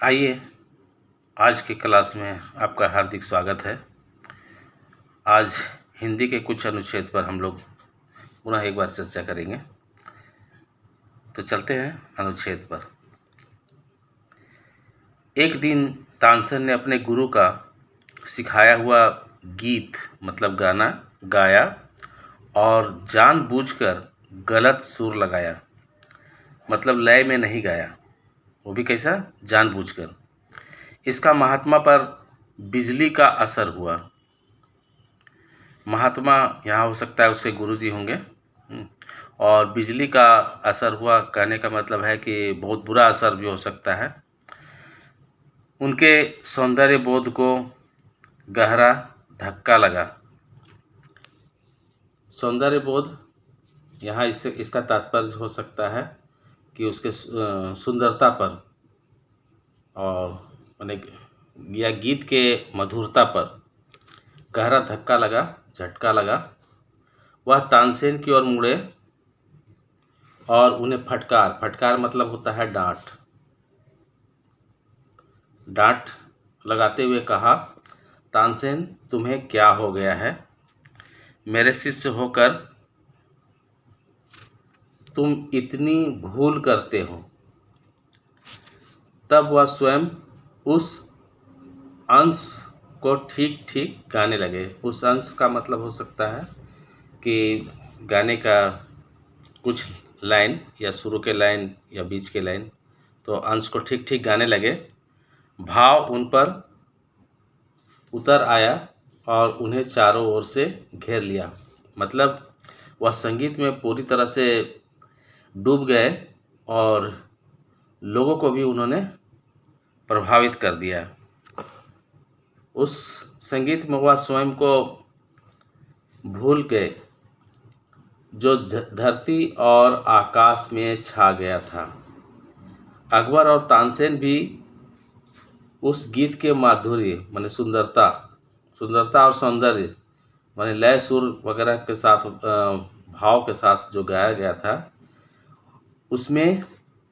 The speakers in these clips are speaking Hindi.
आइए, आज की क्लास में आपका हार्दिक स्वागत है। आज हिंदी के कुछ अनुच्छेद पर हम लोग पुनः एक बार चर्चा करेंगे। तो चलते हैं अनुच्छेद पर। एक दिन तानसेन ने अपने गुरु का सिखाया हुआ गीत मतलब गाना गाया और जानबूझकर गलत सुर लगाया, मतलब लय में नहीं गाया, वो भी कैसा, जानबूझकर। इसका महात्मा पर बिजली का असर हुआ। महात्मा यहाँ हो सकता है उसके गुरुजी होंगे। और बिजली का असर हुआ कहने का मतलब है कि बहुत बुरा असर भी हो सकता है। उनके सौंदर्य बोध को गहरा धक्का लगा। सौंदर्य बोध यहाँ इसका तात्पर्य हो सकता है कि उसके सुंदरता पर और माने या गीत के मधुरता पर गहरा धक्का लगा, झटका लगा। वह तानसेन की ओर मुड़े और उन्हें फटकार मतलब होता है डांट लगाते हुए कहा, तानसेन तुम्हें क्या हो गया है? मेरे शिष्य होकर तुम इतनी भूल करते हो। तब वह स्वयं उस अंश को ठीक ठीक गाने लगे। उस अंश का मतलब हो सकता है कि गाने का कुछ लाइन या शुरू के लाइन या बीच के लाइन, तो अंश को ठीक ठीक गाने लगे। भाव उन पर उतर आया और उन्हें चारों ओर से घेर लिया, मतलब वह संगीत में पूरी तरह से डूब गए और लोगों को भी उन्होंने प्रभावित कर दिया। उस संगीत में वह स्वयं को भूल के जो धरती और आकाश में छा गया था। अकबर और तानसेन भी उस गीत के माधुर्य माने सुंदरता और सौंदर्य माने लय सुर वगैरह के साथ भाव के साथ जो गाया गया था उसमें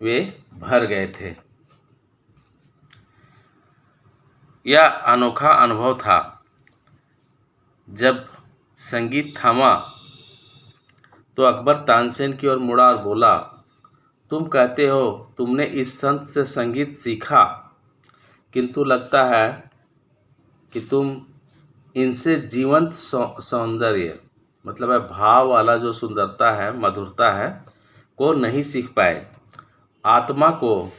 वे भर गए थे। यह अनोखा अनुभव था। जब संगीत थमा तो अकबर तानसेन की ओर मुड़ा और बोला, तुम कहते हो तुमने इस संत से संगीत सीखा, किंतु लगता है कि तुम इनसे जीवंत सौंदर्य मतलब है भाव वाला जो सुंदरता है, मधुरता है, को नहीं सीख पाए। आत्मा को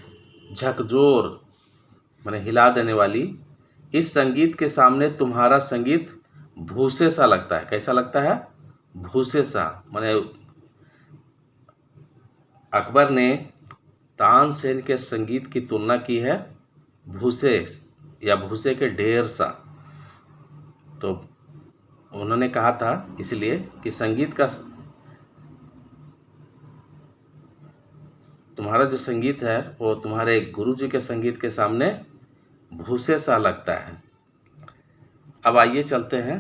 झकझोर माने हिला देने वाली इस संगीत के सामने तुम्हारा संगीत भूसे सा लगता है। कैसा लगता है? भूसे सा। माने अकबर ने तानसेन के संगीत की तुलना की है भूसे या भूसे के ढेर सा। तो उन्होंने कहा था इसलिए कि संगीत का तुम्हारा जो संगीत है वो तुम्हारे गुरु जी के संगीत के सामने भूसे सा लगता है। अब आइए चलते हैं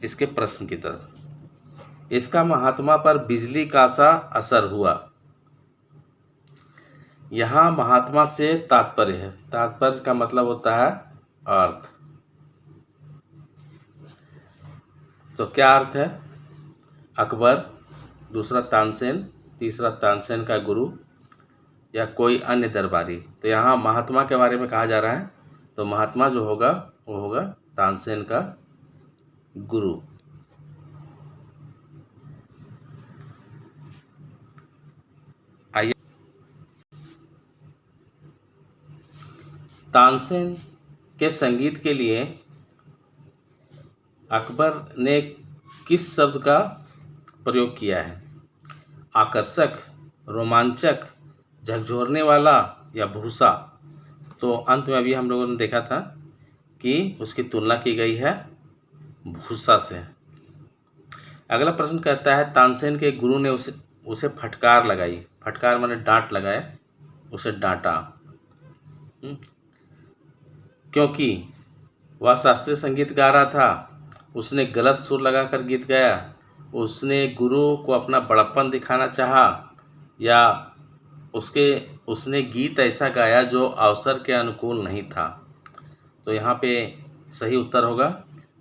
इसके प्रश्न की तरफ। इसका महात्मा पर बिजली का सा असर हुआ। यहाँ महात्मा से तात्पर्य है। तात्पर्य का मतलब होता है अर्थ। तो क्या अर्थ है? अकबर, दूसरा तानसेन, तीसरा तानसेन का गुरु या कोई अन्य दरबारी। तो यहाँ महात्मा के बारे में कहा जा रहा है, तो महात्मा जो होगा वो होगा तानसेन का गुरु। आइए, तानसेन के संगीत के लिए अकबर ने किस शब्द का प्रयोग किया है? आकर्षक, रोमांचक, झकझोरने वाला या भूसा? तो अंत में अभी हम लोगों ने देखा था कि उसकी तुलना की गई है भूसा से। अगला प्रश्न कहता है तानसेन के गुरु ने उसे फटकार लगाई। फटकार माने डांट लगाए, उसे डांटा क्योंकि वह शास्त्रीय संगीत गा रहा था। उसने गलत सुर लगाकर गीत गाया। उसने गुरु को अपना बड़प्पन दिखाना चाहा या उसने गीत ऐसा गाया जो अवसर के अनुकूल नहीं था। तो यहाँ पे सही उत्तर होगा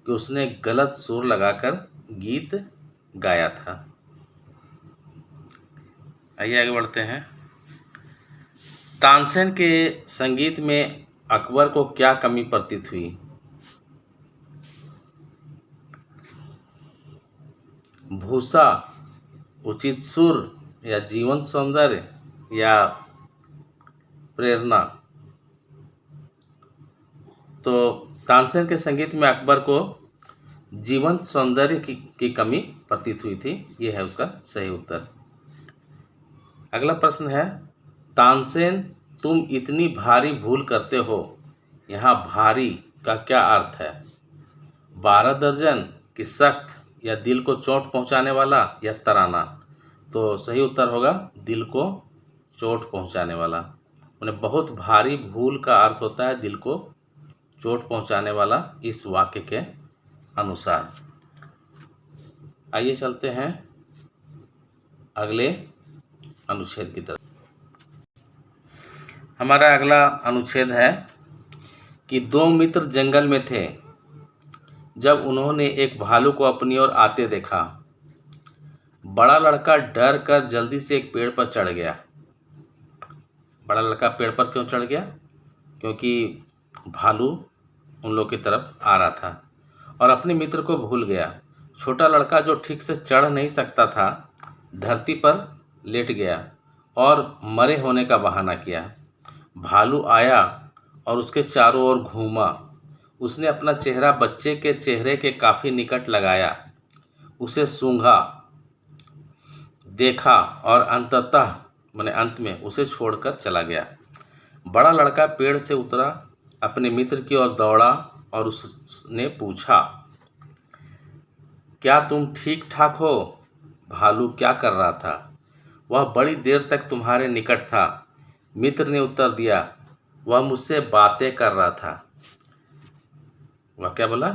कि उसने गलत सुर लगाकर गीत गाया था। आइए आगे बढ़ते हैं। तानसेन के संगीत में अकबर को क्या कमी प्रतीत हुई? भूषा, उचित सुर, या जीवन सौंदर्य, या प्रेरणा। तो तानसेन के संगीत में अकबर को जीवंत सौंदर्य की कमी प्रतीत हुई थी। ये है उसका सही उत्तर। अगला प्रश्न है, तानसेन तुम इतनी भारी भूल करते हो, यहाँ भारी का क्या अर्थ है? 12 दर्जन, कि सख्त, या दिल को चोट पहुँचाने वाला, या तराना। तो सही उत्तर होगा दिल को चोट पहुँचाने वाला। उन्हें बहुत भारी भूल का अर्थ होता है दिल को चोट पहुँचाने वाला इस वाक्य के अनुसार। आइए चलते हैं अगले अनुच्छेद की तरफ। हमारा अगला अनुच्छेद है कि 2 मित्र जंगल में थे जब उन्होंने एक भालू को अपनी ओर आते देखा। बड़ा लड़का डर कर जल्दी से एक पेड़ पर चढ़ गया। बड़ा लड़का पेड़ पर क्यों चढ़ गया? क्योंकि भालू उन लोग की तरफ आ रहा था और अपने मित्र को भूल गया। छोटा लड़का जो ठीक से चढ़ नहीं सकता था, धरती पर लेट गया और मरे होने का बहाना किया। भालू आया और उसके चारों ओर घूमा। उसने अपना चेहरा बच्चे के चेहरे के काफ़ी निकट लगाया, उसे सूंघा, देखा और अंत में उसे छोड़कर चला गया। बड़ा लड़का पेड़ से उतरा, अपने मित्र की ओर दौड़ा और उसने पूछा, क्या तुम ठीक ठाक हो? भालू क्या कर रहा था? वह बड़ी देर तक तुम्हारे निकट था। मित्र ने उत्तर दिया, वह मुझसे बातें कर रहा था। वह क्या बोला?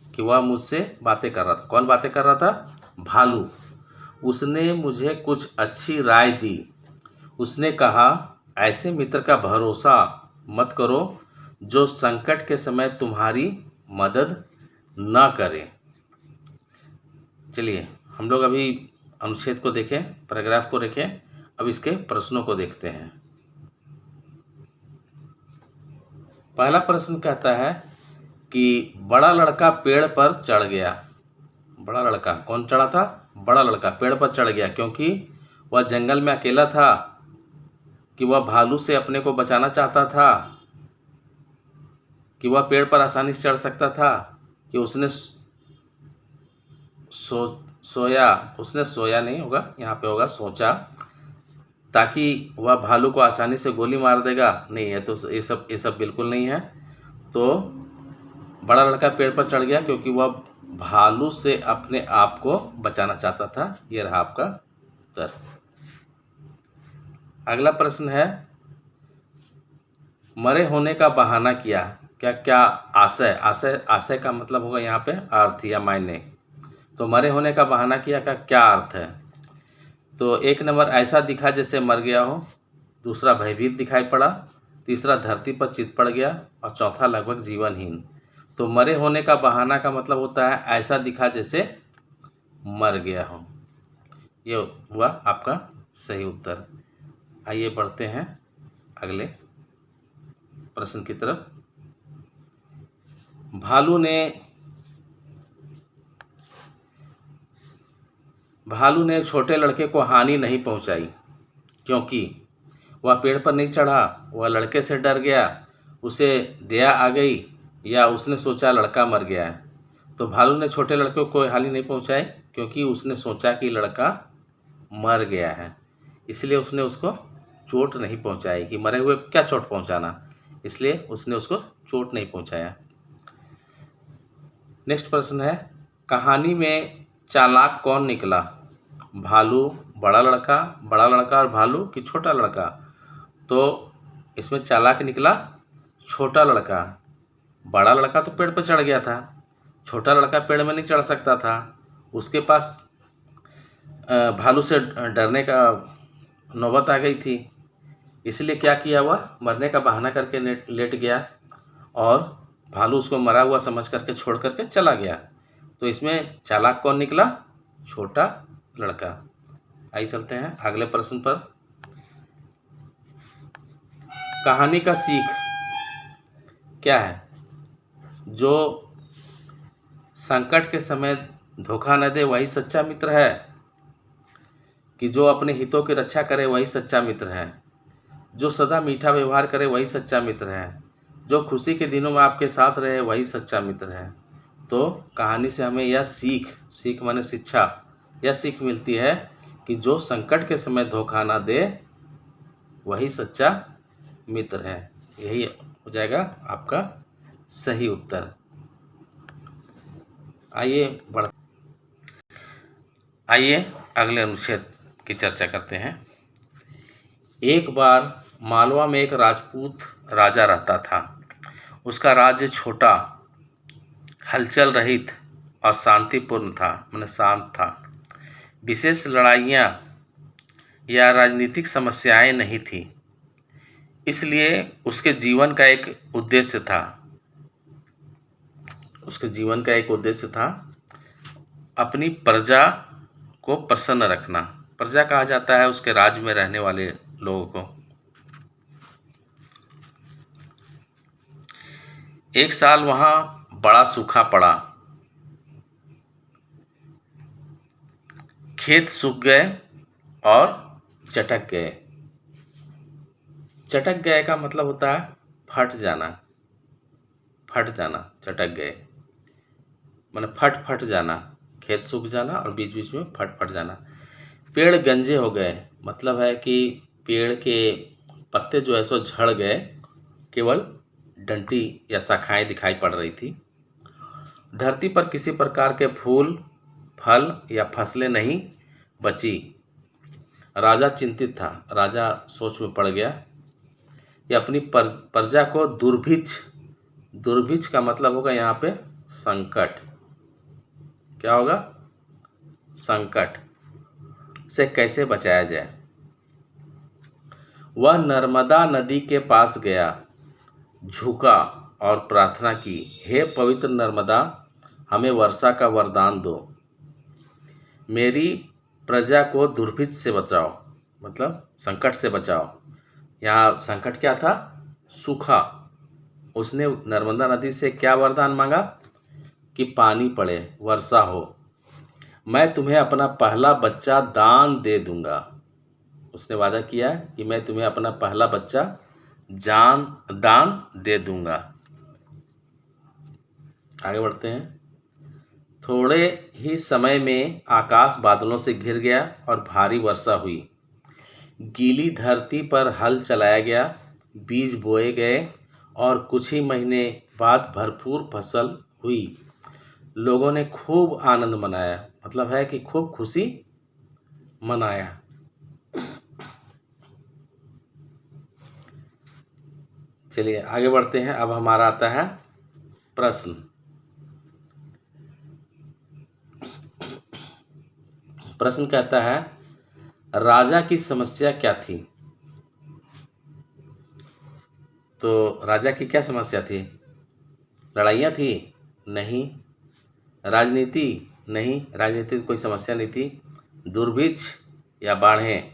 कि वह मुझसे बातें कर रहा था। कौन बातें कर रहा था? भालू। उसने मुझे कुछ अच्छी राय दी। उसने कहा, ऐसे मित्र का भरोसा मत करो जो संकट के समय तुम्हारी मदद न करे। चलिए हम लोग अभी अनुच्छेद को देखें, पैराग्राफ को देखें। अब इसके प्रश्नों को देखते हैं। पहला प्रश्न कहता है कि बड़ा लड़का पेड़ पर चढ़ गया। बड़ा लड़का कौन चढ़ा था? बड़ा लड़का पेड़ पर चढ़ गया क्योंकि वह जंगल में अकेला था, कि वह भालू से अपने को बचाना चाहता था, कि वह पेड़ पर आसानी से चढ़ सकता था, कि उसने सोया नहीं होगा, यहाँ पे होगा सोचा, ताकि वह भालू को आसानी से गोली मार देगा। नहीं है, तो ये सब बिल्कुल नहीं है। तो बड़ा लड़का पेड़ पर चढ़ गया क्योंकि वह भालू से अपने आप को बचाना चाहता था। ये रहा आपका उत्तर। अगला प्रश्न है, मरे होने का बहाना किया। क्या आशय का मतलब होगा यहाँ पे अर्थ या मायने। तो मरे होने का बहाना किया का क्या अर्थ है? तो 1 नंबर, ऐसा दिखा जैसे मर गया हो। दूसरा, भयभीत दिखाई पड़ा। तीसरा, धरती पर चित पड़ गया। और चौथा, लगभग जीवनहीन। तो मरे होने का बहाना का मतलब होता है ऐसा दिखा जैसे मर गया हो। ये हुआ आपका सही उत्तर। आइए बढ़ते हैं अगले प्रश्न की तरफ। भालू ने छोटे लड़के को हानि नहीं पहुंचाई क्योंकि वह पेड़ पर नहीं चढ़ा, वह लड़के से डर गया, उसे दया आ गई, या उसने सोचा लड़का मर गया है। तो भालू ने छोटे लड़के को कोई हानि नहीं पहुंचाई क्योंकि उसने सोचा कि लड़का मर गया है, इसलिए उसने उसको चोट नहीं पहुंचाई। कि मरे हुए क्या चोट पहुंचाना, इसलिए उसने उसको चोट नहीं पहुंचाया। नेक्स्ट प्रश्न है, कहानी में चालाक कौन निकला? भालू, बड़ा लड़का और भालू, कि छोटा लड़का? तो इसमें चालाक निकला छोटा लड़का। बड़ा लड़का तो पेड़ पर चढ़ गया था, छोटा लड़का पेड़ में नहीं चढ़ सकता था। उसके पास भालू से डरने का नौबत आ गई थी, इसलिए क्या किया, वह मरने का बहाना करके लेट गया और भालू उसको मरा हुआ समझ करके छोड़ करके चला गया। तो इसमें चालाक कौन निकला? छोटा लड़का। आइए चलते हैं अगले प्रश्न पर। कहानी का सीख क्या है? जो संकट के समय धोखा न दे वही सच्चा मित्र है, कि जो अपने हितों की रक्षा करे वही सच्चा मित्र है, जो सदा मीठा व्यवहार करे वही सच्चा मित्र है, जो खुशी के दिनों में आपके साथ रहे वही सच्चा मित्र है। तो कहानी से हमें यह सीख माने शिक्षा, यह सीख मिलती है कि जो संकट के समय धोखा ना दे वही सच्चा मित्र है। यही हो जाएगा आपका सही उत्तर। आइए अगले अनुच्छेद की चर्चा करते हैं। एक बार मालवा में एक राजपूत राजा रहता था। उसका राज्य छोटा, हलचल रहित और शांतिपूर्ण था, माने शांत था। विशेष लड़ाइयाँ या राजनीतिक समस्याएं नहीं थी। इसलिए उसके जीवन का एक उद्देश्य था अपनी प्रजा को प्रसन्न रखना। प्रजा कहा जाता है उसके राज्य में रहने वाले लोगों को। एक साल वहां बड़ा सूखा पड़ा, खेत सूख गए और चटक गए। चटक गए का मतलब होता है फट जाना, चटक गए माने फट जाना, खेत सूख जाना और बीच बीच में फट जाना। पेड़ गंजे हो गए, मतलब है कि पेड़ के पत्ते जो है सो झड़ गए, केवल डंटी या शाखाएं दिखाई पड़ रही थी। धरती पर किसी प्रकार के फूल, फल या फसलें नहीं बची। राजा चिंतित था। राजा सोच में पड़ गया कि अपनी प्रजा को दुर्भिक्ष का मतलब होगा यहाँ पे संकट। क्या होगा? संकट से कैसे बचाया जाए। वह नर्मदा नदी के पास गया, झुका और प्रार्थना की, हे पवित्र नर्मदा, हमें वर्षा का वरदान दो, मेरी प्रजा को दुर्भिक्ष से बचाओ, मतलब संकट से बचाओ। यहाँ संकट क्या था? सूखा। उसने नर्मदा नदी से क्या वरदान मांगा? कि पानी पड़े, वर्षा हो। मैं तुम्हें अपना पहला बच्चा दान दे दूंगा। उसने वादा किया कि मैं तुम्हें अपना पहला बच्चा दान दे दूंगा। आगे बढ़ते हैं। थोड़े ही समय में आकाश बादलों से घिर गया और भारी वर्षा हुई। गीली धरती पर हल चलाया गया, बीज बोए गए और कुछ ही महीने बाद भरपूर फसल हुई। लोगों ने खूब आनंद मनाया, मतलब है कि खूब खुशी मनाया। चलिए आगे बढ़ते हैं। अब हमारा आता है प्रश्न। प्रश्न कहता है, राजा की समस्या क्या थी? तो राजा की क्या समस्या थी? लड़ाइयाँ थी? नहीं। राजनीति? नहीं, राजनीति कोई समस्या नहीं थी। दुर्भिक्ष या बाढ़ें?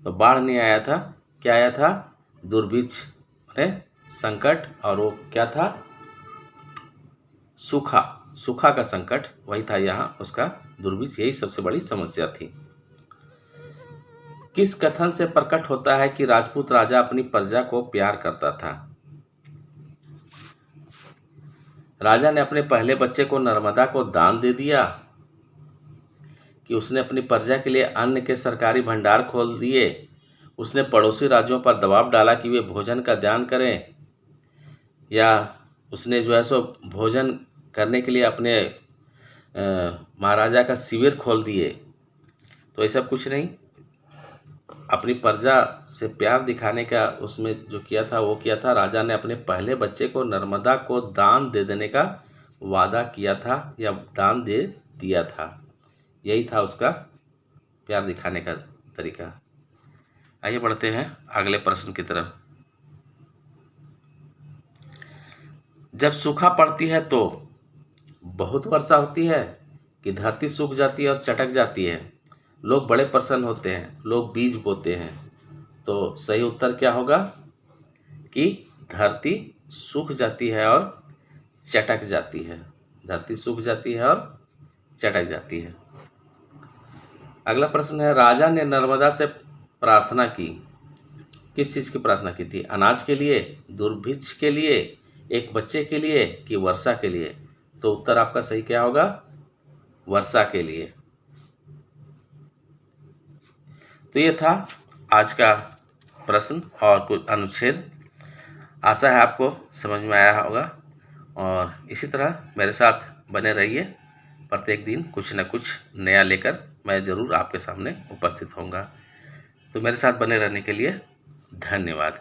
तो बाढ़ नहीं आया था। क्या आया था? दुर्भिक्ष है संकट। और वो क्या था? सूखा का संकट, वही था यहाँ उसका दुर्भिक्ष। यही सबसे बड़ी समस्या थी। किस कथन से प्रकट होता है कि राजपूत राजा अपनी प्रजा को प्यार करता था? राजा ने अपने पहले बच्चे को नर्मदा को दान दे दिया, कि उसने अपनी प्रजा के लिए अन्न के सरकारी भंडार खोल दिए, उसने पड़ोसी राज्यों पर दबाव डाला कि वे भोजन का दान करें, या उसने जो है सो भोजन करने के लिए अपने महाराजा का शिविर खोल दिए? तो ऐसा कुछ नहीं। अपनी प्रजा से प्यार दिखाने का उसमें जो किया था वो किया था। राजा ने अपने पहले बच्चे को नर्मदा को दान दे देने का वादा किया था या दान दे दिया था। यही था उसका प्यार दिखाने का तरीका। आइए बढ़ते हैं अगले प्रश्न की तरफ। जब सूखा पड़ती है तो बहुत वर्षा होती है कि धरती सूख जाती है और चटक जाती है? लोग बड़े प्रसन्न होते हैं, लोग बीज बोते हैं। तो सही उत्तर क्या होगा कि धरती सूख जाती है और चटक जाती है। धरती सूख जाती है और चटक जाती है। अगला प्रश्न है, राजा ने नर्मदा से प्रार्थना की। किस चीज़ की प्रार्थना की थी? अनाज के लिए, दुर्भिक्ष के लिए, एक बच्चे के लिए कि वर्षा के लिए? तो उत्तर आपका सही क्या होगा? वर्षा के लिए। तो ये था आज का प्रश्न और कुछ अनुच्छेद। आशा है आपको समझ में आया होगा और इसी तरह मेरे साथ बने रहिए। प्रत्येक दिन कुछ न कुछ नया लेकर मैं ज़रूर आपके सामने उपस्थित होऊंगा। तो मेरे साथ बने रहने के लिए धन्यवाद।